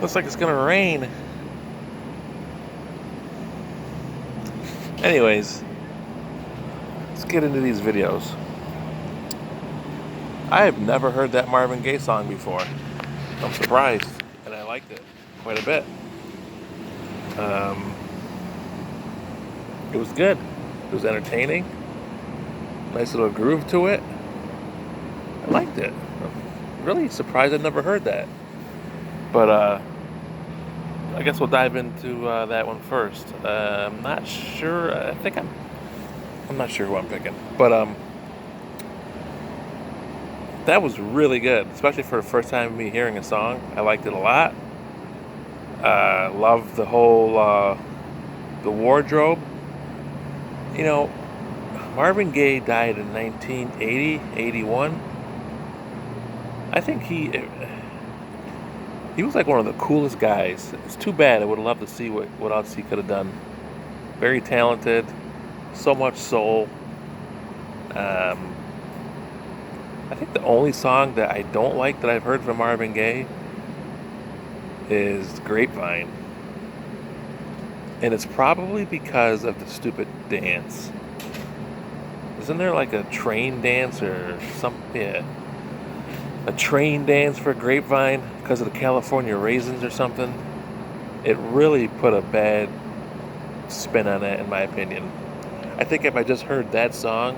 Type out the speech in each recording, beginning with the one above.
Looks like it's gonna rain. Anyways, let's get into these videos. I have never heard that Marvin Gaye song before. I'm surprised, and I liked it quite a bit. Um, it was good. It was entertaining. Nice little groove to it. I liked it. I'm really surprised I'd never heard that. But I guess we'll dive into that one first. I'm not sure. I'm not sure who I'm picking, but that was really good, especially for the first time of me hearing a song. I liked it a lot. Loved the whole the wardrobe. You know, Marvin Gaye died in 1980, 81. I think he was like one of the coolest guys. It's too bad. I would love to see what else he could have done. Very talented, so much soul. Um, I think the only song that I don't like that I've heard from Marvin Gaye is Grapevine. And it's probably because of the stupid dance. Isn't there like a train dance or something? Yeah. A train dance for Grapevine because of the California raisins or something. It really put a bad spin on it, in my opinion. I think if I just heard that song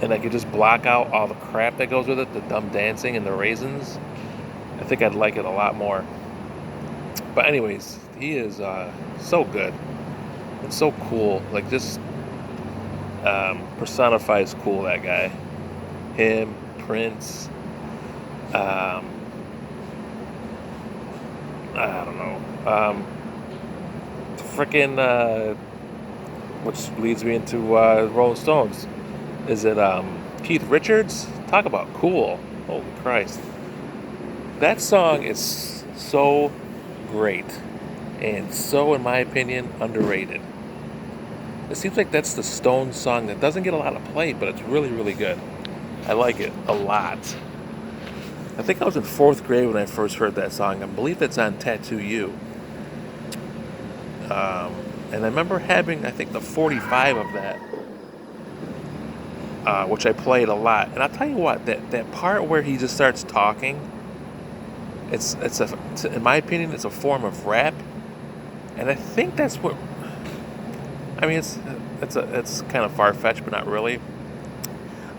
and I could just block out all the crap that goes with it, the dumb dancing and the raisins, I think I'd like it a lot more. But anyways, he is so good. It's so cool. Like, just personifies cool, that guy. Him, Prince, um, I don't know. Freaking, which leads me into Rolling Stones. Is it Keith Richards? Talk about cool. Holy Christ. That song is so great and so, in my opinion, underrated. It seems like that's the Stones song that doesn't get a lot of play, but it's really, really good. I like it a lot. I think I was in 4th grade when I first heard that song. I believe it's on Tattoo You. And I remember having, I think, the 45 of that, which I played a lot. And I'll tell you what, that part where he just starts talking, in my opinion, it's a form of rap. And I think that's what, I mean, it's kind of far-fetched, but not really.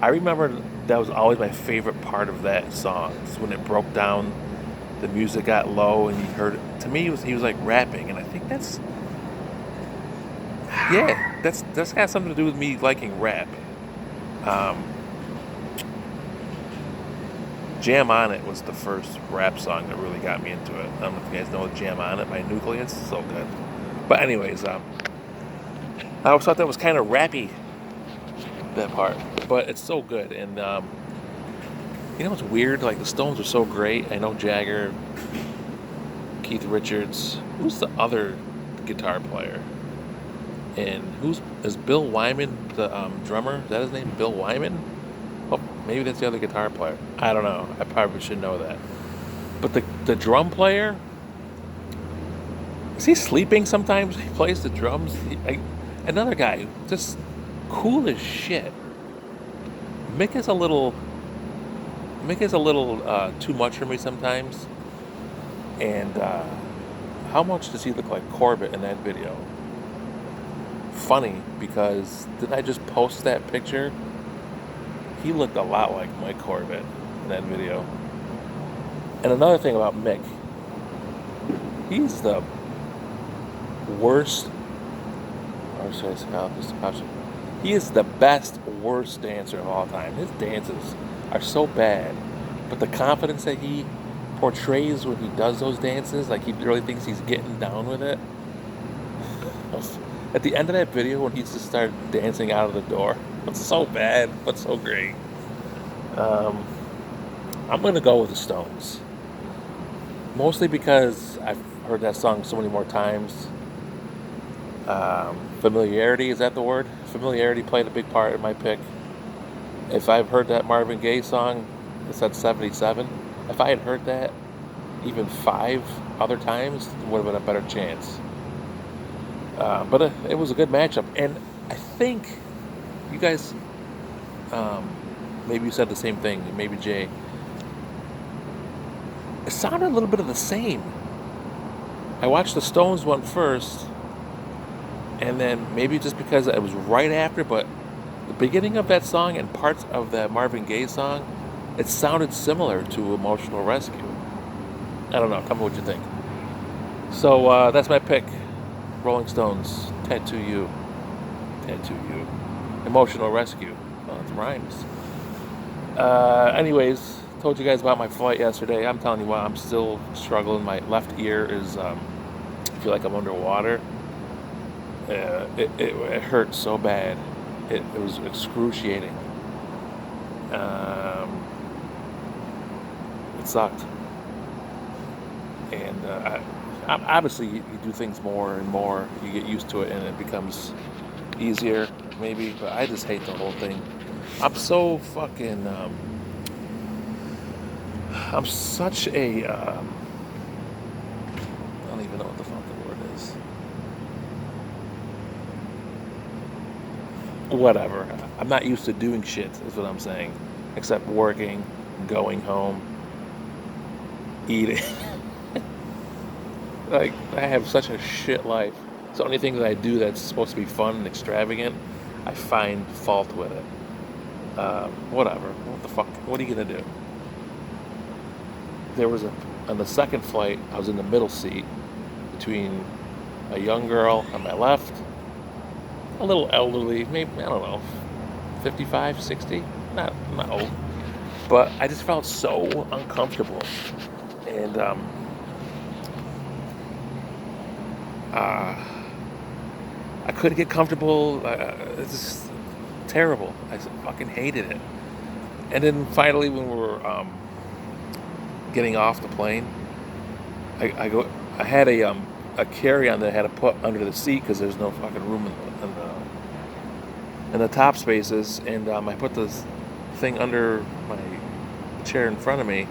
I remember that was always my favorite part of that song. It's when it broke down, the music got low, and you heard it. To me, he was like rapping, and I think that's got something to do with me liking rap. Um, Jam On It was the first rap song that really got me into it. I don't know if you guys know Jam On It by Nucleus. It's so good. But anyways, I always thought that was kind of rappy, that part. But it's so good. And you know what's weird? Like, the Stones are so great. I know Jagger, Keith Richards. Who's the other guitar player? And is Bill Wyman the drummer? Is that his name? Bill Wyman? Oh, maybe that's the other guitar player. I don't know. I probably should know that. But the drum player, is he sleeping sometimes? He plays the drums. Another guy, just cool as shit. Mick is a little too much for me sometimes. And how much does he look like Corbett in that video? Funny, because did I just post that picture? He looked a lot like Mike Corbett in that video. And another thing about Mick, he's the worst, or should I say, he is the best, worst dancer of all time. His dances are so bad, but the confidence that he portrays when he does those dances, like he really thinks he's getting down with it. At the end of that video, when he just started dancing out of the door, it's so bad, but so great. I'm gonna go with the Stones, mostly because I've heard that song so many more times. Familiarity, is that the word? Familiarity played a big part in my pick. If I've heard that Marvin Gaye song, it's at 77. If I had heard that even 5 other times, it would have been a better chance. But it was a good matchup, and I think you guys, um, maybe you said the same thing. Maybe Jay. It sounded a little bit of the same. I watched the Stones one first, and then maybe just because it was right after, but the beginning of that song and parts of that Marvin Gaye song, it sounded similar to Emotional Rescue. I don't know. Tell me what you think. So that's my pick. Rolling Stones, Tattoo You. Tattoo You. Emotional Rescue. Well, it rhymes. Anyways, told you guys about my flight yesterday. I'm telling you what, I'm still struggling. My left ear is, I feel like I'm underwater. It hurt so bad. It was excruciating. It sucked. And obviously, you do things more and more. You get used to it, and it becomes easier, maybe. But I just hate the whole thing. I'm so fucking. I'm such a. I don't even know what the fuck the word is. Whatever. I'm not used to doing shit, is what I'm saying. Except working, going home, eating. Like, I have such a shit life. So anything that I do that's supposed to be fun and extravagant, I find fault with it. Whatever. What the fuck? What are you gonna do? There was on the second flight, I was in the middle seat between a young girl on my left, a little elderly, maybe, I don't know, 55, 60, not old. But I just felt so uncomfortable. And I couldn't get comfortable. It's just terrible. I just fucking hated it. And then finally, when we were getting off the plane, I had a carry-on that I had to put under the seat because there's no fucking room in the top spaces, and I put this thing under my chair in front of me,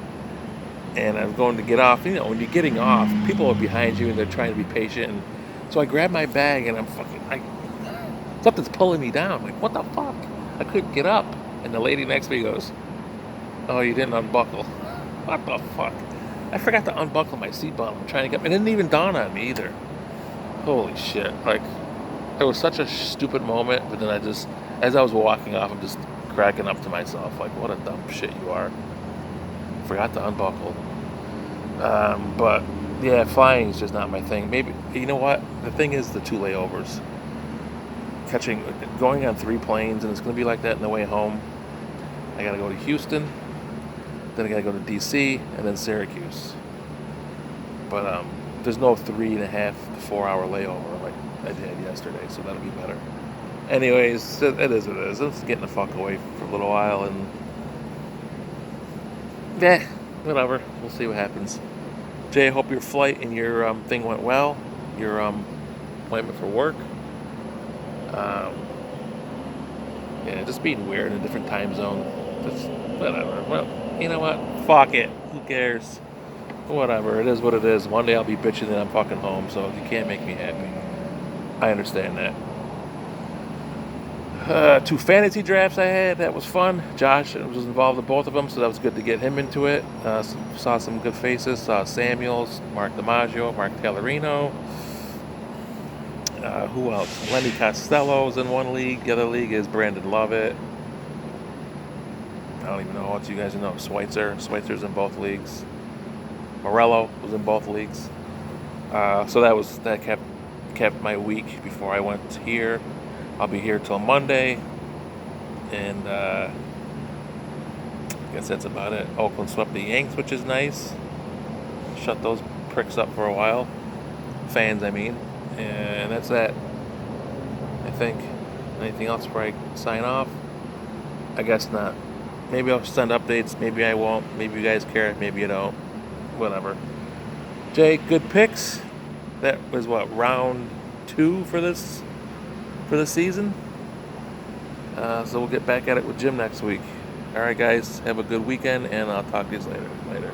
and I was going to get off. You know, when you're getting off, people are behind you and they're trying to be patient. And so I grabbed my bag and something's pulling me down. Like, what the fuck? I couldn't get up. And the lady next to me goes, "Oh, you didn't unbuckle." What the fuck? I forgot to unbuckle my seatbelt. I'm trying to get. It didn't even dawn on me either. Holy shit! Like, it was such a stupid moment. But then as I was walking off, I'm just cracking up to myself. Like, what a dumb shit you are. Forgot to unbuckle. But yeah, flying is just not my thing. Maybe, you know what? The thing is the 2 layovers. Going on 3 planes, and it's going to be like that on the way home. I got to go to Houston, then I got to go to DC, and then Syracuse. But there's no 3.5 to 4 hour layover like I did yesterday, so that'll be better. Anyways, it is what it is. It's getting the fuck away for a little while, and whatever. We'll see what happens. Jay, I hope your flight and your thing went well. Your appointment for work. Yeah, just being weird in a different time zone. Just whatever. Well, you know what? Fuck it. Who cares? Whatever. It is what it is. One day I'll be bitching that I'm fucking home, so you can't make me happy. I understand that. 2 fantasy drafts I had. That was fun. Josh was involved in both of them, so that was good to get him into it. Saw some good faces. Saw Samuels, Mark DiMaggio, Mark Tagliarino. Who else? Lenny Costello's in one league. The other league is Brandon Lovett. I don't even know what you guys know. Schweitzer's in both leagues. Morello was in both leagues. So that kept my week before I went here. I'll be here till Monday, and I guess that's about it. Oakland swept the Yanks, which is nice. Shut those pricks up for a while. Fans, I mean. And that's that. I think. Anything else before I sign off? I guess not. Maybe I'll send updates. Maybe I won't. Maybe you guys care. Maybe you don't. Whatever. Jay, good picks. That was what, round 2 for this season? So we'll get back at it with Jim next week. All right, guys. Have a good weekend, and I'll talk to you later.